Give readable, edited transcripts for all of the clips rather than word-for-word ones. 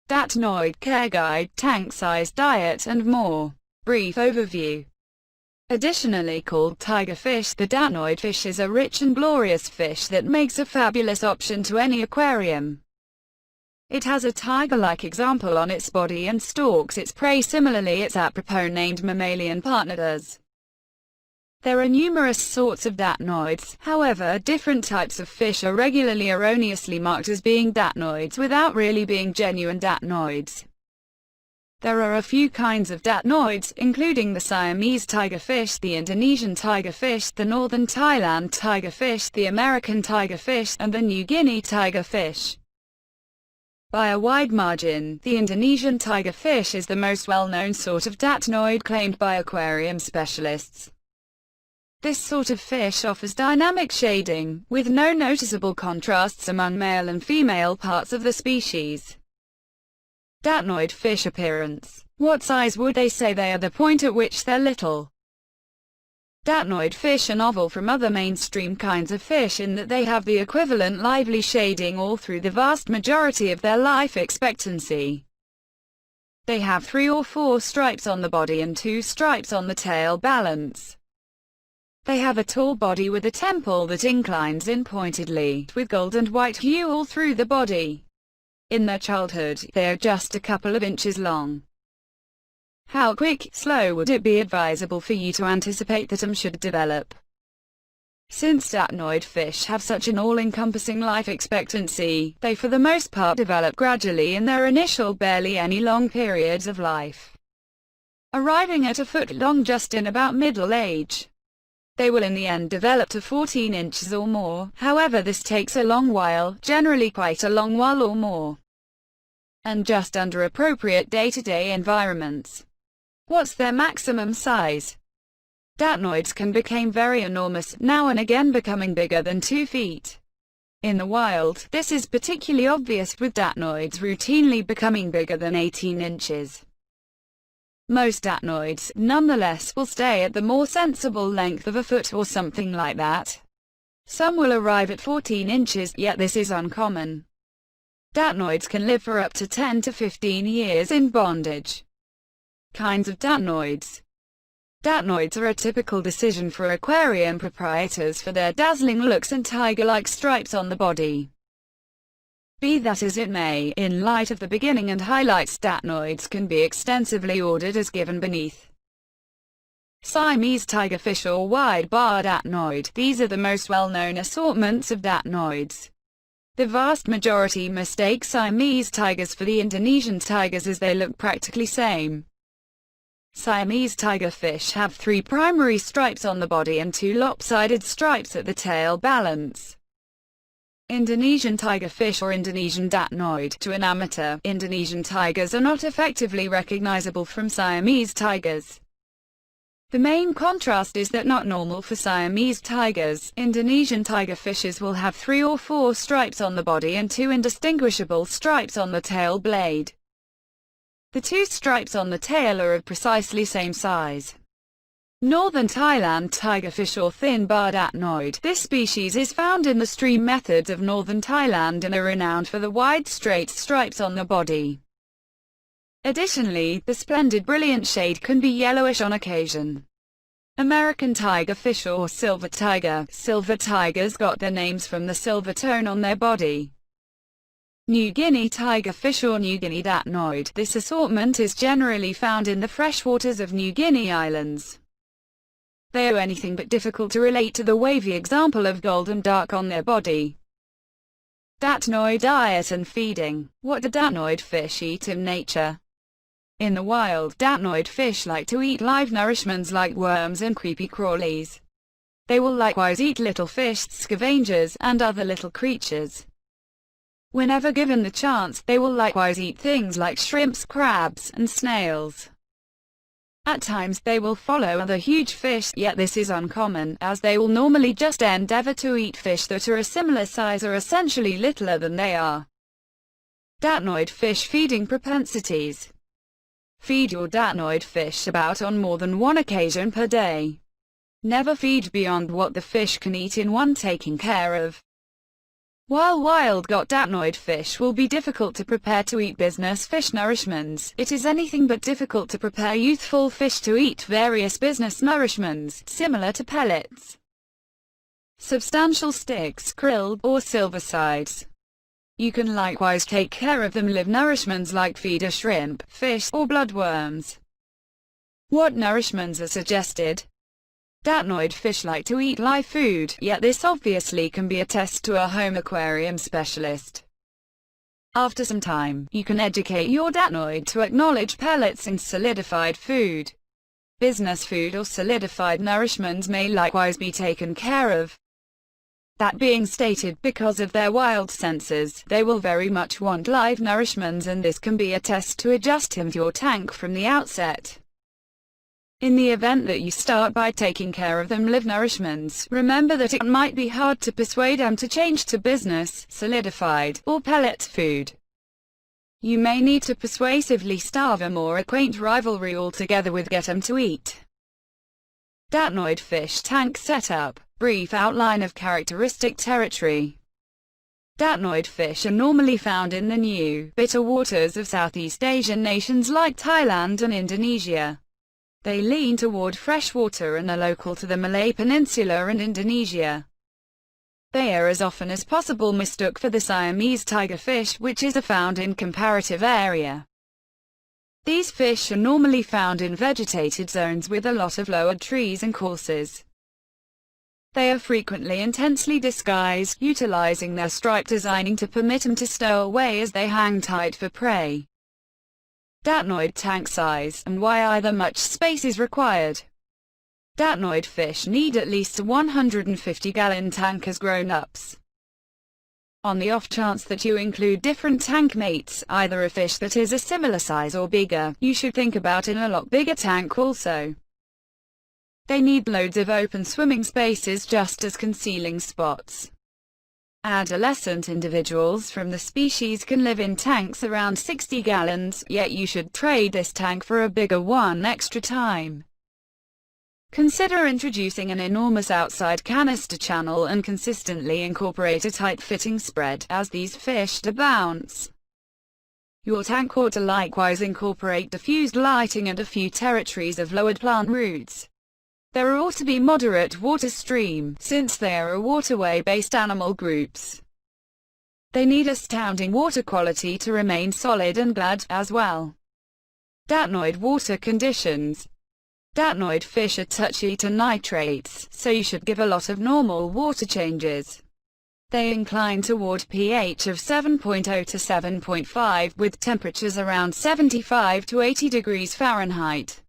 Datnoid Care Guide, Tank-Sized Diet and more. Brief overview. Additionally called tiger fish, the Datnoid fish is a rich and glorious fish that makes a fabulous option to any aquarium. It has a tiger-like example on its body and stalks its prey similarly its apropos named mammalian partner does. There are numerous sorts of datnoids, however different types of fish are regularly erroneously marked as being datnoids without really being genuine datnoids. There are a few kinds of datnoids, including the Siamese tigerfish, the Indonesian tigerfish, the northern Thailand tigerfish, the American tigerfish, and the New Guinea tigerfish. By a wide margin, the Indonesian tigerfish is the most well-known sort of datnoid claimed by aquarium specialists. This sort of fish offers dynamic shading, with no noticeable contrasts among male and female parts of the species. Datnoid fish appearance. What size would they say they are? The point at which they're little. Datnoid fish are novel from other mainstream kinds of fish in that they have the equivalent lively shading all through the vast majority of their life expectancy. They have 3 or 4 stripes on the body and 2 stripes on the tail balance. They have a tall body with a temple that inclines in pointedly, with gold and white hue all through the body. In their childhood, they are just a couple of inches long. How quick, slow would it be advisable for you to anticipate that should develop? Since datnoid fish have such an all-encompassing life expectancy, they for the most part develop gradually in their initial barely any long periods of life, arriving at a foot long just in about middle age. They will in the end develop to 14 inches or more, however this takes a long while, generally quite a long while or more, and just under appropriate day-to-day environments. What's their maximum size? Datnoids can become very enormous, now and again becoming bigger than 2 feet. In the wild, this is particularly obvious with datnoids routinely becoming bigger than 18 inches. Most datnoids, nonetheless, will stay at the more sensible length of a foot or something like that. Some will arrive at 14 inches, yet this is uncommon. Datnoids can live for up to 10 to 15 years in bondage. Kinds of datnoids. Datnoids are a typical decision for aquarium proprietors for their dazzling looks and tiger-like stripes on the body. Be that as it may, in light of the beginning and highlights, datnoids can be extensively ordered as given beneath. Siamese tigerfish or wide-bar datnoid. These are the most well-known assortments of datnoids. The vast majority mistake Siamese tigers for the Indonesian tigers as they look practically same. Siamese tigerfish have 3 primary stripes on the body and 2 lopsided stripes at the tail balance. Indonesian tigerfish or Indonesian datnoid. To an amateur, Indonesian tigers are not effectively recognizable from Siamese tigers. The main contrast is that not normal for Siamese tigers, Indonesian tigerfishes will have 3 or 4 stripes on the body and 2 indistinguishable stripes on the tail blade. The 2 stripes on the tail are of precisely same size. Northern Thailand tigerfish or thin-bar datnoid. This species is found in the stream methods of northern Thailand and are renowned for the wide straight stripes on the body. Additionally, the splendid brilliant shade can be yellowish on occasion. American tigerfish or silver tiger. Silver tigers got their names from the silver tone on their body. New Guinea tigerfish or New Guinea datnoid. This assortment is generally found in the freshwaters of New Guinea islands. They are anything but difficult to relate to the wavy example of golden dark on their body. Datnoid diet and feeding. What do datnoid fish eat in nature? In the wild, datnoid fish like to eat live nourishments like worms and creepy crawlies. They will likewise eat little fish, scavengers, and other little creatures. Whenever given the chance, they will likewise eat things like shrimps, crabs, and snails. At times they will follow other huge fish, yet this is uncommon, as they will normally just endeavor to eat fish that are a similar size or essentially littler than they are. Datnoid fish feeding propensities. Feed your datnoid fish about on more than 1 occasion per day. Never feed beyond what the fish can eat in one taking care of. While wild-caught datnoid fish will be difficult to prepare to eat business fish nourishments, it is anything but difficult to prepare youthful fish to eat various business nourishments, similar to pellets, substantial sticks, krill, or silver sides. You can likewise take care of them live nourishments like feeder shrimp, fish, or bloodworms. What nourishments are suggested? Datnoid fish like to eat live food, yet this obviously can be a test to a home aquarium specialist. After some time, you can educate your datnoid to acknowledge pellets and solidified food. Business food or solidified nourishments may likewise be taken care of. That being stated, because of their wild senses, they will very much want live nourishments, and this can be a test to adjust him to your tank from the outset. In the event that you start by taking care of them live nourishments, remember that it might be hard to persuade them to change to business, solidified, or pellet food. You may need to persuasively starve them or acquaint rivalry altogether with get them to eat. Datnoid fish tank setup. Brief outline of characteristic territory. Datnoid fish are normally found in the new, bitter waters of Southeast Asian nations like Thailand and Indonesia. They lean toward freshwater and are local to the Malay Peninsula and Indonesia. They are as often as possible mistook for the Siamese tigerfish, which is found in comparative area. These fish are normally found in vegetated zones with a lot of lowered trees and courses. They are frequently intensely disguised, utilizing their stripe designing to permit them to stow away as they hang tight for prey. Datnoid tank size, and why either much space is required. Datnoid fish need at least a 150-gallon tank as grown-ups. On the off chance that you include different tank mates, either a fish that is a similar size or bigger, you should think about in a lot bigger tank also. They need loads of open swimming spaces just as concealing spots. Adolescent individuals from the species can live in tanks around 60 gallons, yet you should trade this tank for a bigger one extra time. Consider introducing an enormous outside canister channel and consistently incorporate a tight-fitting spread, as these fish do bounce. Your tank ought to likewise incorporate diffused lighting and a few territories of lowered plant roots. There ought to be moderate water stream, since they are a waterway-based animal groups. They need astounding water quality to remain solid and glad, as well. Datnoid water conditions. Datnoid fish are touchy to nitrates, so you should give a lot of normal water changes. They incline toward pH of 7.0 to 7.5, with temperatures around 75 to 80 degrees Fahrenheit.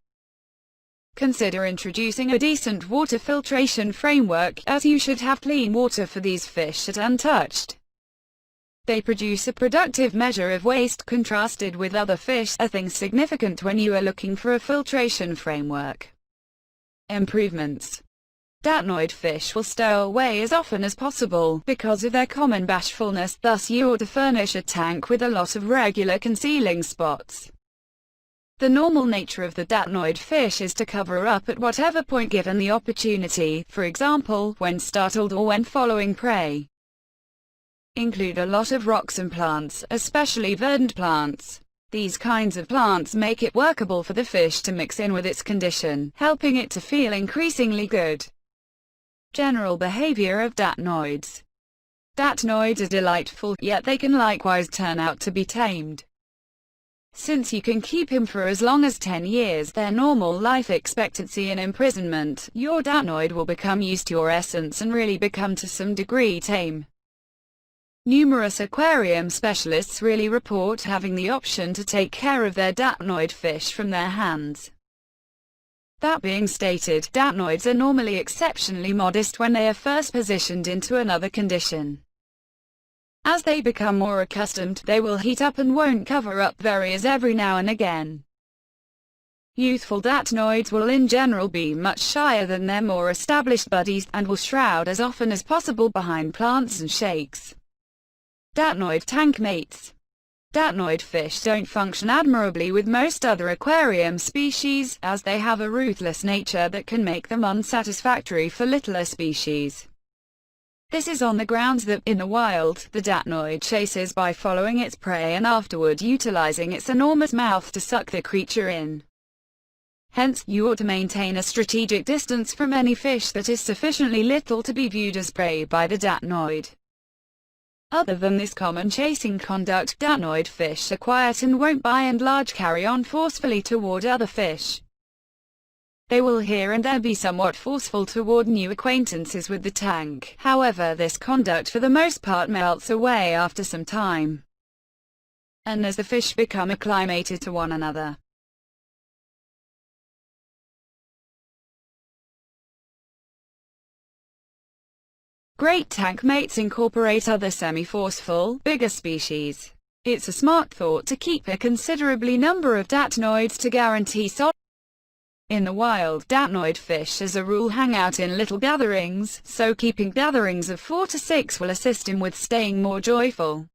Consider introducing a decent water filtration framework, as you should have clean water for these fish at untouched. They produce a productive measure of waste contrasted with other fish, a thing significant when you are looking for a filtration framework. Improvements. Datnoid fish will stow away as often as possible, because of their common bashfulness, thus you ought to furnish a tank with a lot of regular concealing spots. The normal nature of the datnoid fish is to cover up at whatever point given the opportunity, for example, when startled or when following prey. Include a lot of rocks and plants, especially verdant plants. These kinds of plants make it workable for the fish to mix in with its condition, helping it to feel increasingly good. General behavior of datnoids. Datnoids are delightful, yet they can likewise turn out to be tamed. Since you can keep him for as long as 10 years, their normal life expectancy in imprisonment, your datnoid will become used to your essence and really become to some degree tame. Numerous aquarium specialists really report having the option to take care of their datnoid fish from their hands. That being stated, datnoids are normally exceptionally modest when they are first positioned into another condition. As they become more accustomed, they will heat up and won't cover up areas every now and again. Youthful datnoids will in general be much shyer than their more established buddies, and will shroud as often as possible behind plants and shakes. Datnoid tank mates. Datnoid fish don't function admirably with most other aquarium species, as they have a ruthless nature that can make them unsatisfactory for littler species. This is on the grounds that, in the wild, the datnoid chases by following its prey and afterward utilizing its enormous mouth to suck the creature in. Hence, you ought to maintain a strategic distance from any fish that is sufficiently little to be viewed as prey by the datnoid. Other than this common chasing conduct, datnoid fish are quiet and won't by and large carry on forcefully toward other fish. They will here and there be somewhat forceful toward new acquaintances with the tank, however this conduct for the most part melts away after some time, and as the fish become acclimated to one another. Great tank mates incorporate other semi-forceful, bigger species. It's a smart thought to keep a considerably number of datnoids to guarantee solid. In the wild, datnoid fish as a rule hang out in little gatherings, so keeping gatherings of 4 to 6 will assist him with staying more joyful.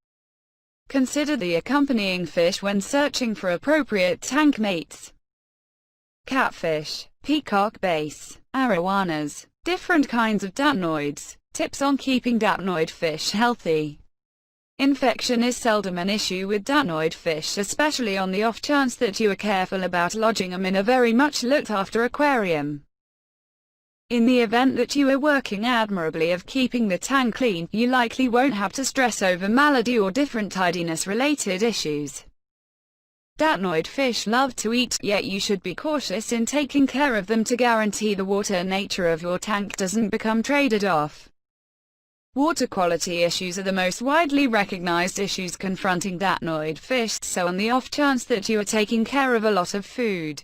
Consider the accompanying fish when searching for appropriate tank mates: catfish, peacock bass, arowanas, different kinds of datnoids. Tips on keeping datnoid fish healthy. Infection is seldom an issue with datnoid fish, especially on the off chance that you are careful about lodging them in a very much looked after aquarium. In the event that you are working admirably of keeping the tank clean, you likely won't have to stress over malady or different tidiness related issues. Datnoid fish love to eat, yet you should be cautious in taking care of them to guarantee the water nature of your tank doesn't become traded off. Water quality issues are the most widely recognized issues confronting datnoid fish, so on the off chance that you are taking care of a lot of food,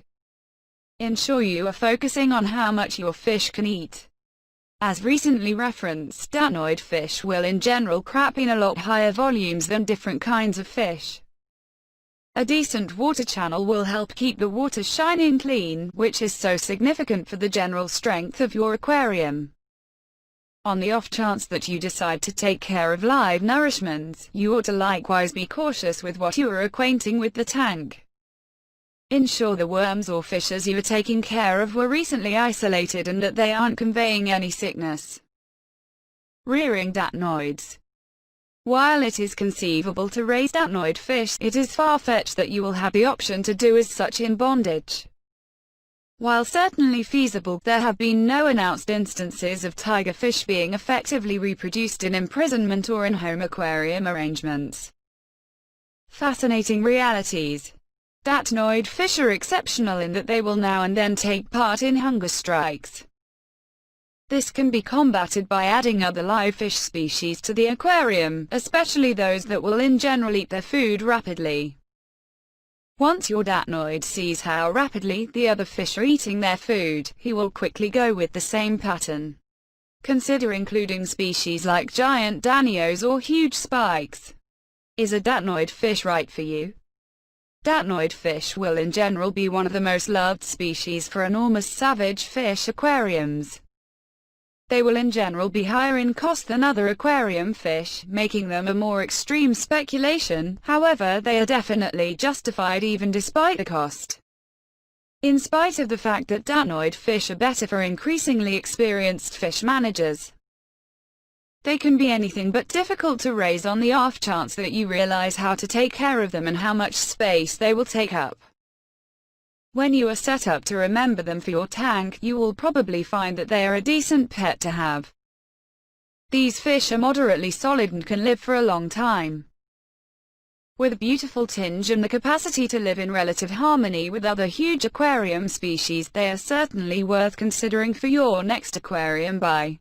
ensure you are focusing on how much your fish can eat. As recently referenced, datnoid fish will in general crap in a lot higher volumes than different kinds of fish. A decent water channel will help keep the water shining clean, which is so significant for the general strength of your aquarium. On the off chance that you decide to take care of live nourishments, you ought to likewise be cautious with what you are acquainting with the tank. Ensure the worms or fishes you are taking care of were recently isolated and that they aren't conveying any sickness. Rearing datnoids. While it is conceivable to raise datnoid fish, it is far-fetched that you will have the option to do as such in bondage. While certainly feasible, there have been no announced instances of tiger fish being effectively reproduced in imprisonment or in home aquarium arrangements. Fascinating realities. Datnoid fish are exceptional in that they will now and then take part in hunger strikes. This can be combated by adding other live fish species to the aquarium, especially those that will in general eat their food rapidly. Once your datnoid sees how rapidly the other fish are eating their food, he will quickly go with the same pattern. Consider including species like giant danios or huge spikes. Is a datnoid fish right for you? Datnoid fish will in general be one of the most loved species for enormous savage fish aquariums. They will in general be higher in cost than other aquarium fish, making them a more extreme speculation. However, they are definitely justified even despite the cost. In spite of the fact that datnoid fish are better for increasingly experienced fish managers, they can be anything but difficult to raise on the off chance that you realize how to take care of them and how much space they will take up. When you are set up to remember them for your tank, you will probably find that they are a decent pet to have. These fish are moderately solid and can live for a long time. With a beautiful tinge and the capacity to live in relative harmony with other huge aquarium species, they are certainly worth considering for your next aquarium buy.